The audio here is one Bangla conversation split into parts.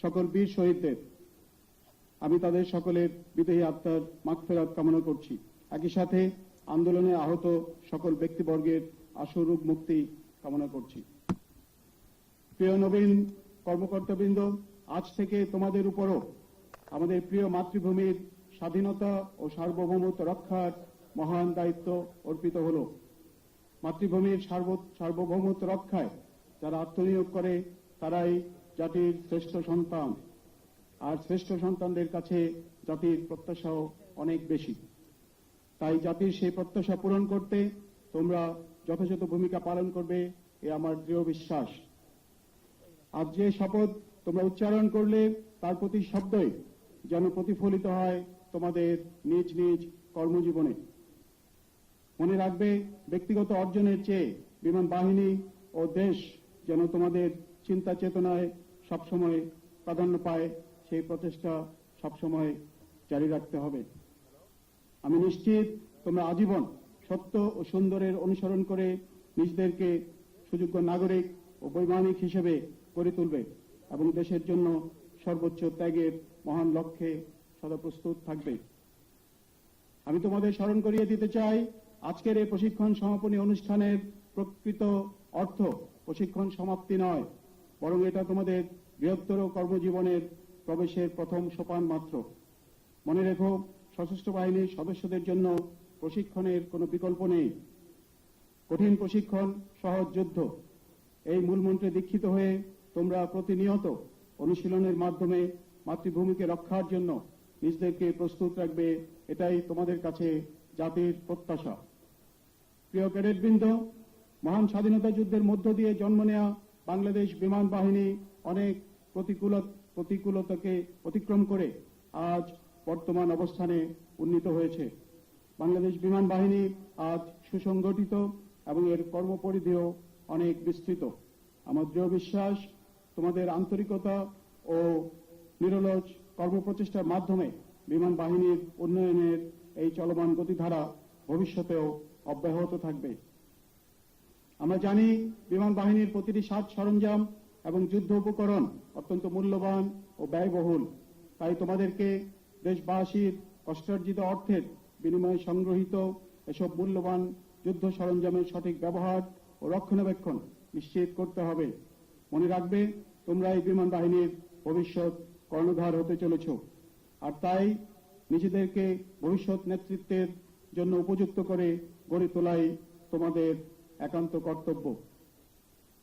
সকল বীর শহীদদের আমি তাদের সকলের বিদেহী আত্মার মাগফিরাত কামনা করছি। একই সাথে আন্দোলনে আহত সকল ব্যক্তিবর্গের আশুরূপ মুক্তি কামনা করছি। প্রিয় নবীন কর্মকর্তাবৃন্দ, আজ থেকে তোমাদের উপরও আমাদের প্রিয় মাতৃভূমির স্বাধীনতা ও সার্বভৌমত্ব রক্ষার মহান দায়িত্ব অর্পিত হল। মাতৃভূমির সার্বভৌমত্ব রক্ষায় যারা আত্মনিয়োগ করে তারাই জাতির শ্রেষ্ঠ সন্তান, আর শ্রেষ্ঠ সন্তানদের কাছে জাতির প্রত্যাশাও অনেক বেশি। তাই জাতির সেই প্রত্যাশা পূরণ করতে তোমরা যথাযথ ভূমিকা পালন করবে, এ আমার দৃঢ় বিশ্বাস। আজ যে শপথ তোমরা উচ্চারণ করলে তার প্রতি শব্দই যেন প্রতিফলিত হয় তোমাদের নিজ নিজ কর্মজীবনে। মনে রাখবে, ব্যক্তিগত অর্জনের চেয়ে বিমান বাহিনী ও দেশ যেন তোমাদের চিন্তা চেতনায় সবসময় প্রাধান্য পায়, সেই প্রচেষ্টা সবসময় জারি রাখতে হবে। আমি নিশ্চিত তোমরা আজীবন সত্য ও সুন্দরের অনুসরণ করে নিজেদেরকে সুযোগ্য নাগরিক ও বৈমানিক হিসেবে গড়ে তুলবে এবং দেশের জন্য সর্বোচ্চ ত্যাগের মহান লক্ষ্যে সদা প্রস্তুত থাকবে। আমি তোমাদের স্মরণ করিয়ে দিতে চাই, আজকের এই প্রশিক্ষণ সমাপনী অনুষ্ঠানের প্রকৃত অর্থ প্রশিক্ষণ সমাপ্তি নয়, বরং এটা তোমাদের বৃহত্তর কর্মজীবনের প্রবেশের প্রথম সোপান মাত্র। মনে রেখো, সশস্ত্র বাহিনীর সদস্যদের জন্য প্রশিক্ষণের কোনো বিকল্প নেই। কঠিন প্রশিক্ষণ, সহজ যুদ্ধ, এই মূলমন্ত্রে দীক্ষিত হয়ে তোমরা প্রতিনিয়ত অনুশীলনের মাধ্যমে মাতৃভূমিকে রক্ষার জন্য নিজেদেরকে প্রস্তুত রাখবে, এটাই তোমাদের কাছে জাতির প্রত্যাশা। প্রিয় ক্যাডেটবৃন্দ, মহান স্বাধীনতা যুদ্ধের মধ্য দিয়ে জন্ম নেওয়া বাংলাদেশ বিমান বাহিনী অনেক প্রতিকূলতাকে অতিক্রম করে আজ বর্তমান অবস্থানে উন্নীত হয়েছে। বাংলাদেশ বিমান বাহিনী আজ সুসংগঠিত এবং এর কর্মপরিধিও অনেক বিস্তৃত। আমার দৃঢ় বিশ্বাস, তোমাদের আন্তরিকতা ও নিরলস কর্মপ্রচেষ্টার মাধ্যমে বিমান বাহিনীর উন্নয়নের এই চলমান গতিধারা ভবিষ্যতেও অব্যাহত থাকবে। আমরা জানি, বিমান বাহিনীর প্রতিটি সাজ সরঞ্জাম এবং যুদ্ধ উপকরণ অত্যন্ত মূল্যবান ও ব্যয়বহুল। তাই তোমাদেরকে দেশবাসীর কষ্টার্জিত অর্থের বিনিময়ে সংগ্রহীত এসব মূল্যবান যুদ্ধ সরঞ্জামের সঠিক ব্যবহার ও রক্ষণাবেক্ষণ নিশ্চিত করতে হবে। মনে রাখবে, তোমরা এই বিমান বাহিনীর ভবিষ্যৎ কর্ণধার হতে চলেছ, আর তাই নিজেদেরকে ভবিষ্যৎ নেতৃত্বের জন্য উপযুক্ত করে গড়ে তোলাই তোমাদের একান্ত কর্তব্য।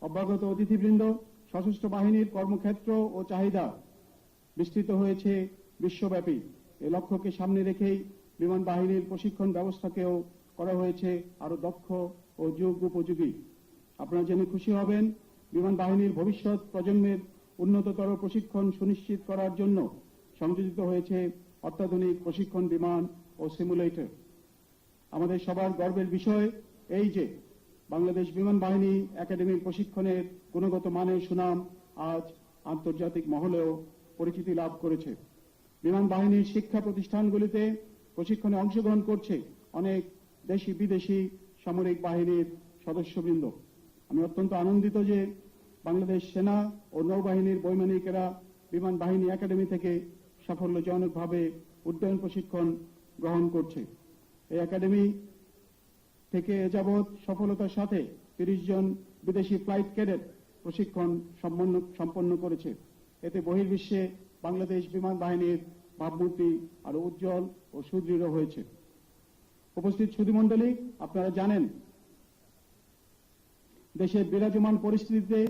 অভ্যাগত অতিথিবৃন্দ, সশস্ত্র বাহিনীর কর্মক্ষেত্র ও চাহিদা বিস্তৃত হয়েছে বিশ্বব্যাপী। এই লক্ষ্যকে সামনে রেখেই বিমান বাহিনীর প্রশিক্ষণ ব্যবস্থাকেও করা হয়েছে আরো দক্ষ ও যুগ উপযোগী। আপনারা জেনে খুশি হবেন, বিমান বাহিনীর ভবিষ্যৎ প্রজন্মের উন্নততর প্রশিক্ষণ সুনিশ্চিত করার জন্য সংযোজিত হয়েছে অত্যাধুনিক প্রশিক্ষণ বিমান ও সিমুলেটর। আমাদের সবার গর্বের বিষয় এই যে বাংলাদেশ বিমান বাহিনী একাডেমির প্রশিক্ষণের গুণগত মানের সুনাম আজ আন্তর্জাতিক মহলেও পরিচিতি লাভ করেছে। বিমান বাহিনীর শিক্ষা প্রতিষ্ঠানগুলিতে প্রশিক্ষণে অংশগ্রহণ করছে অনেক দেশি বিদেশি সামরিক বাহিনীর সদস্যবৃন্দ। আমি অত্যন্ত আনন্দিত যে বাংলাদেশ সেনা ও নৌবাহিনীর বৈমানিকেরা বিমান বাহিনী একাডেমি থেকে সাফল্যজনকভাবে উড্ডয়ন প্রশিক্ষণ গ্রহণ করছে। এই একাডেমি থেকে এযাবৎ সফলতার সাথে 30 জন বিদেশি ফ্লাইট ক্যাডেট প্রশিক্ষণ সম্পন্ন করেছে। এতে বহির্বিশ্বে বাংলাদেশ বিমান বাহিনীর ভাবমূর্তি আরো উজ্জ্বল ও সুদৃঢ় হয়েছে। উপস্থিত সুধীমণ্ডলী, আপনারা জানেন, দেশের বিরাজমান পরিস্থিতিতে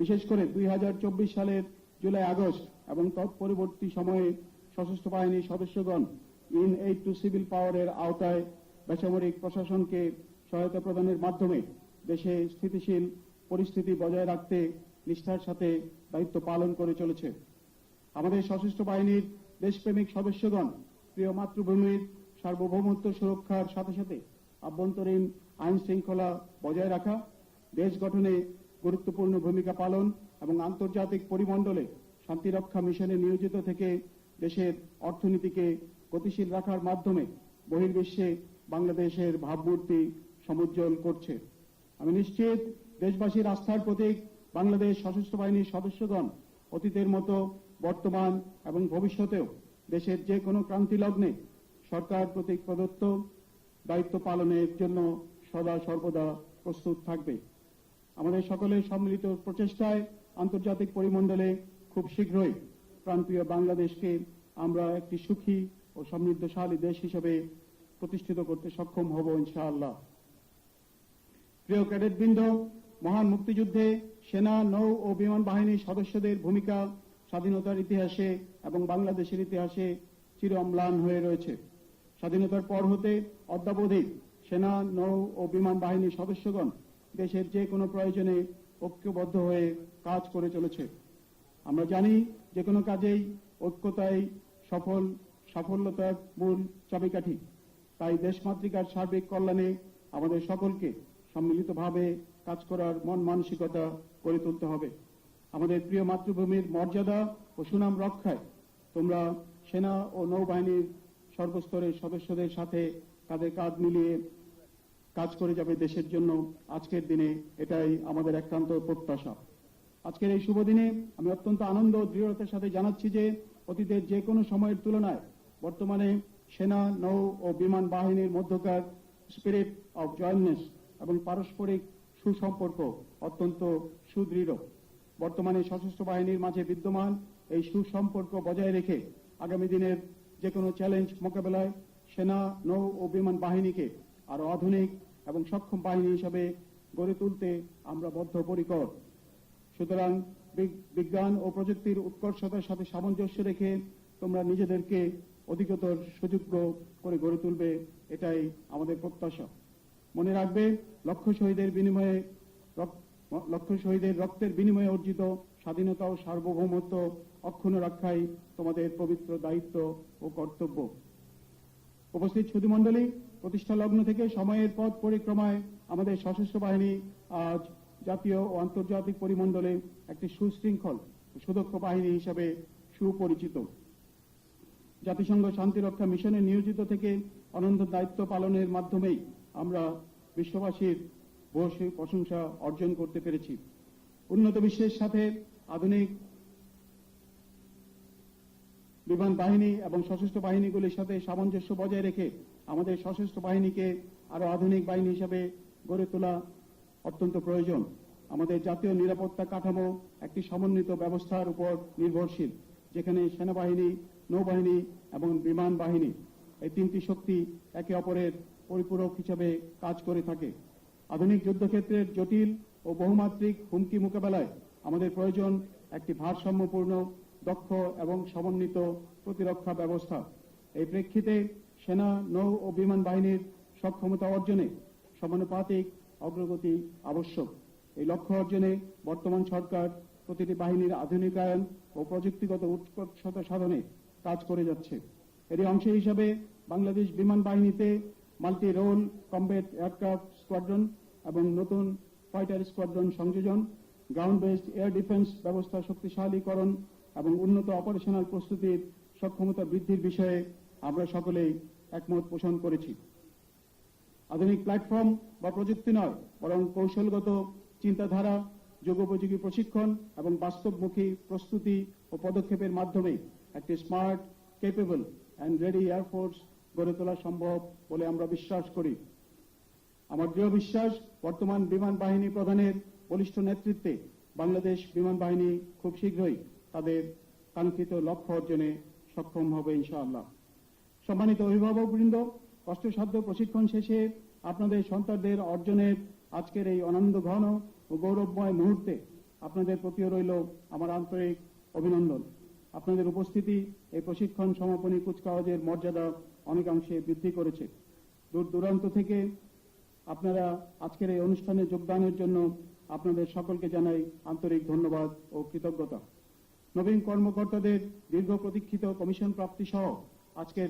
বিশেষ করে 2024 সালের জুলাই আগস্ট এবং তৎপরবর্তী সময়ে সশস্ত্র বাহিনীর সদস্যগণ ইন এইড টু সিভিল পাওয়ারের আওতায় বেসামরিক প্রশাসনকে সহায়তা প্রদানের মাধ্যমে দেশে স্থিতিশীল পরিস্থিতি বজায় রাখতে নিষ্ঠার সাথে দায়িত্ব পালন করে চলেছে। আমাদের সশস্ত্র বাহিনীর দেশপ্রেমিক সদস্যগণ প্রিয় মাতৃভূমির সার্বভৌমত্ব সুরক্ষার সাথে সাথে আভ্যন্তরীণ আইন শৃঙ্খলা বজায় রাখা, দেশ গঠনে গুরুত্বপূর্ণ ভূমিকা পালন এবং আন্তর্জাতিক পরিমণ্ডলে শান্তিরক্ষা মিশনে নিয়োজিত থেকে দেশের অর্থনীতিকে গতিশীল রাখার মাধ্যমে বহির্বিশ্বে বাংলাদেশের ভাবমূর্তি সমুজ্জ্বল করছে। আমি নিশ্চিত, দেশবাসীর আস্থার প্রতীক বাংলাদেশ সশস্ত্র বাহিনীর সদস্যগণ অতীতের মতো বর্তমান এবং ভবিষ্যতেও দেশের যে কোনো ক্রান্তি লগ্নে সরকার কর্তৃক প্রদত্ত দায়িত্ব পালনের জন্য সদা সর্বদা প্রস্তুত থাকবে। আমাদের সকলের সম্মিলিত প্রচেষ্টায় আন্তর্জাতিক পরিমণ্ডলে খুব শীঘ্রই প্রাণপ্রিয় বাংলাদেশকে আমরা একটি সুখী ও সমৃদ্ধশালী দেশ হিসেবে প্রতিষ্ঠিত করতে সক্ষম হব ইনশাআল্লাহ। প্রিয় ক্যাডেটবৃন্দ, মহান মুক্তিযুদ্ধে সেনা, নৌ ও বিমান বাহিনীর সদস্যদের ভূমিকা স্বাধীনতার ইতিহাসে এবং বাংলাদেশের ইতিহাসে চির অম্লান হয়ে রয়েছে। স্বাধীনতার পর হতে অদ্যাবধি সেনা, নৌ ও বিমান বাহিনীর সদস্যগণ দেশের যে কোনো প্রয়োজনে ঐক্যবদ্ধ হয়ে কাজ করে চলেছে। আমরা জানি যে কোনো কাজেই ঐক্যতাই সাফল্যতার মূল চাবিকাঠি। তাই দেশমাতৃকার সার্বিক কল্যাণে আমাদের সকলকে সম্মিলিতভাবে কাজ করার মন মানসিকতা গড়ে তুলতে হবে। আমাদের প্রিয় মাতৃভূমির মর্যাদা ও সুনাম রক্ষায় তোমরা সেনা ও নৌবাহিনীর সর্বস্তরের সদস্যদের সাথে কাঁধে কাঁধ মিলিয়ে কাজ করে যাবে দেশের জন্য। আজকের দিনে এটাই আমাদের একান্ত প্রত্যাশা। আজকের এই শুভ দিনে আমি অত্যন্ত আনন্দ ও দৃঢ়তার সাথে জানাচ্ছি যে অতীতের যে কোনো সময়ের তুলনায় বর্তমানে সেনা, নৌ ও বিমান বাহিনীর মধ্যকার স্পিরিট অব জয়েন্টনেস এবং পারস্পরিক সুসম্পর্ক অত্যন্ত সুদৃঢ়। বর্তমানে সশস্ত্র বাহিনীর মাঝে বিদ্যমান এই সুসম্পর্ক বজায় রেখে আগামী দিনের যে কোনো চ্যালেঞ্জ মোকাবেলায় সেনা, নৌ ও বিমান বাহিনীকে আরো আধুনিক এবং সক্ষম বাহিনী হিসাবে গড়ে তুলতে আমরা বদ্ধপরিকর। সুতরাং বিজ্ঞান ও প্রযুক্তির উৎকর্ষতার সাথে সামঞ্জস্য রেখে তোমরা নিজেদেরকে অধিকতর সুযোগ্য করে গড়ে তুলবে, এটাই আমাদের প্রত্যাশা। মনে রাখবে, লক্ষ শহীদের রক্তের বিনিময়ে অর্জিত স্বাধীনতা ও সার্বভৌমত্ব অক্ষুণ্ণ রক্ষাই তোমাদের পবিত্র দায়িত্ব ও কর্তব্য। উপস্থিত সুধীমণ্ডলী, প্রতিষ্ঠা লগ্ন থেকে সময়ের পথ পরিক্রমায় আমাদের সশস্ত্র বাহিনী আজ জাতীয় ও আন্তর্জাতিক পরিমণ্ডলে একটি সুশৃঙ্খল ও সুদক্ষ বাহিনী হিসাবে সুপরিচিত। জাতিসংঘ শান্তিরক্ষা মিশনে নিয়োজিত থেকে অনন্ত দায়িত্ব পালনের মাধ্যমেই আমরা বিশ্ববাসীর ভূয়সী প্রশংসা অর্জন করতে পেরেছি। উন্নত বিশ্বের সাথে আধুনিক বিমান বাহিনী এবং সশস্ত্র বাহিনীগুলির সাথে সামঞ্জস্য বজায় রেখে আমাদের সশস্ত্র বাহিনীকে আরো আধুনিক বাহিনী হিসাবে গড়ে তোলা অত্যন্ত প্রয়োজন। আমাদের জাতীয় নিরাপত্তা কাঠামো একটি সমন্বিত ব্যবস্থার উপর নির্ভরশীল, যেখানে সেনাবাহিনী, নৌবাহিনী এবং বিমান বাহিনী এই তিনটি শক্তি একে অপরের পরিপূরক হিসাবে কাজ করে থাকে। আধুনিক যুদ্ধক্ষেত্রের জটিল ও বহুমাত্রিক হুমকি মোকাবেলায় আমাদের প্রয়োজন একটি ভারসাম্যপূর্ণ, দক্ষ এবং সমন্বিত প্রতিরক্ষা ব্যবস্থা। এই প্রেক্ষিতে সেনা, নৌ ও বিমান বাহিনীর সক্ষমতা অর্জনে সমানুপাতিক অগ্রগতি আবশ্যক। এই লক্ষ্য অর্জনে বর্তমান সরকার প্রতিটি বাহিনীর আধুনিকায়ন ও প্রযুক্তিগত উৎকর্ষতা সাধনে কাজ করে যাচ্ছে। এরই অংশ হিসাবে বাংলাদেশ বিমান বাহিনীতে multi role combat aircraft squadron এবং নতুন ফাইটার স্কোয়াড্রন সংযোজন, গ্রাউন্ড বেসড এয়ার ডিফেন্স ব্যবস্থা শক্তিশালীকরণ এবং উন্নত অপারেশনাল প্রস্তুতির সক্ষমতা বৃদ্ধির বিষয়ে আমরা সকলেই একমত পোষণ করেছি। আধুনিক প্ল্যাটফর্ম বা প্রযুক্তি নয়, বরং কৌশলগত চিন্তাধারা, যুগোপযোগী প্রশিক্ষণ এবং বাস্তবমুখী প্রস্তুতি ও পদক্ষেপের মাধ্যমে একটি smart, capable and ready air force গড়ে তোলা সম্ভব বলে আমরা বিশ্বাস করি। আমার দৃঢ় বিশ্বাস, বর্তমান বিমান বাহিনী প্রধানের বলিষ্ঠ নেতৃত্বে বাংলাদেশ বিমান বাহিনী খুব শীঘ্রই তাদের কাঙ্ক্ষিত লক্ষ্য অর্জনে সক্ষম হবে ইনশাআল্লাহ। সম্মানিত অভিভাবকবৃন্দ, কষ্টসাধ্য প্রশিক্ষণ শেষে আপনাদের সন্তানদের অর্জনের আজকের এই আনন্দ ঘন ও গৌরবময় মুহূর্তে আপনাদের প্রতিও রইল আমার আন্তরিক অভিনন্দন। আপনাদের উপস্থিতি এই প্রশিক্ষণ সমাপনী কুচকাওয়াজের মর্যাদা অনেকাংশে বৃদ্ধি করেছে। দূর দূরান্ত থেকে আপনারা আজকের এই অনুষ্ঠানে যোগদানের জন্য আপনাদের সকলকে জানাই আন্তরিক ধন্যবাদ ও কৃতজ্ঞতা। নবীন কর্মকর্তাদের দীর্ঘ প্রতীক্ষিত কমিশন প্রাপ্তি সহ আজকের